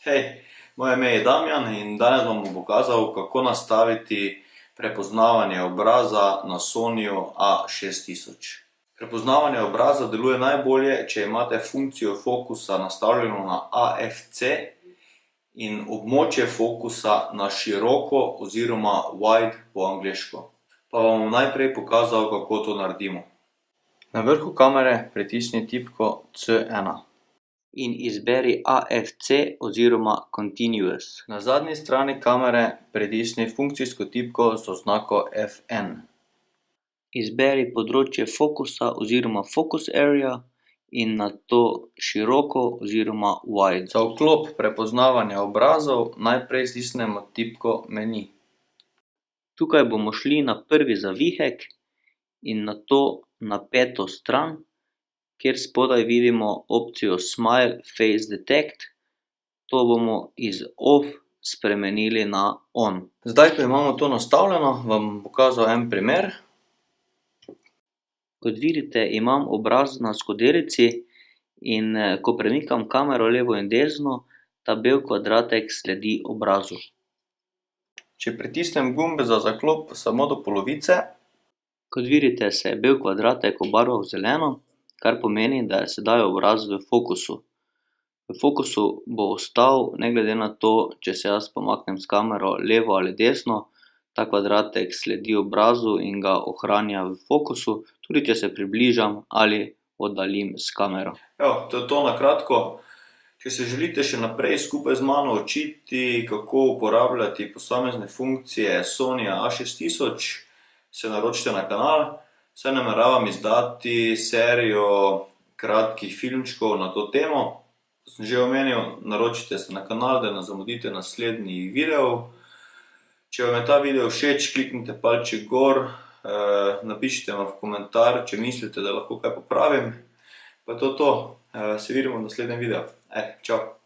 Hej, moje ime je Damjan in danes vam bom pokazal, kako nastaviti prepoznavanje obraza na Sonyju A6000. Prepoznavanje obraza deluje najbolje, če imate funkcijo fokusa nastavljeno na AFC in območje fokusa na široko oziroma wide po angleško. Pa vam bom najprej pokazal, kako to naredimo. Na vrhu kamere pritisni tipko C1. In izberi AFC oziroma Continuous. Na zadnji strani kamere pritisni funkcijsko tipko z oznako FN. Izberi področje fokusa oziroma Focus Area in nato široko oziroma Wide. Za vklop prepoznavanja obrazov najprej stisnemo tipko Meni. Tukaj bomo šli na prvi zavihek in nato na peto stran, kjer spodaj vidimo opcijo Smile Face Detect, to bomo iz Off spremenili na On. Zdaj, ko imamo to nastavljeno, vam bom pokazal en primer. Kot vidite, imam obraz na skodelici in ko premikam kamero levo in desno, ta bel kvadratek sledi obrazu. Če pritisnem gumb za zaklop samo do polovice, kot vidite, se je bel kvadratek obarval v zeleno, kar pomeni, da je sedaj obraz v fokusu. V fokusu bo ostal, ne glede na to, če se jaz pomaknem s kamero levo ali desno, ta kvadratek sledi obrazu in ga ohranja v fokusu, tudi če se približam ali oddaljim s kamero. Evo, to je to na kratko. Če se želite še naprej skupaj z mano učiti, kako uporabljati posamezne funkcije Sonyja A6000, se naročite na kanal. Saj nameravam izdati serijo kratkih filmčkov na to temo. Kot sem že omenil, naročite se na kanal, da ne zamudite naslednjih videov. Če vam je ta video všeč, kliknite palček gor, napišite mi v komentar, če mislite, da lahko kaj popravim. Pa je to to. Se vidimo v naslednjem videu. Čau!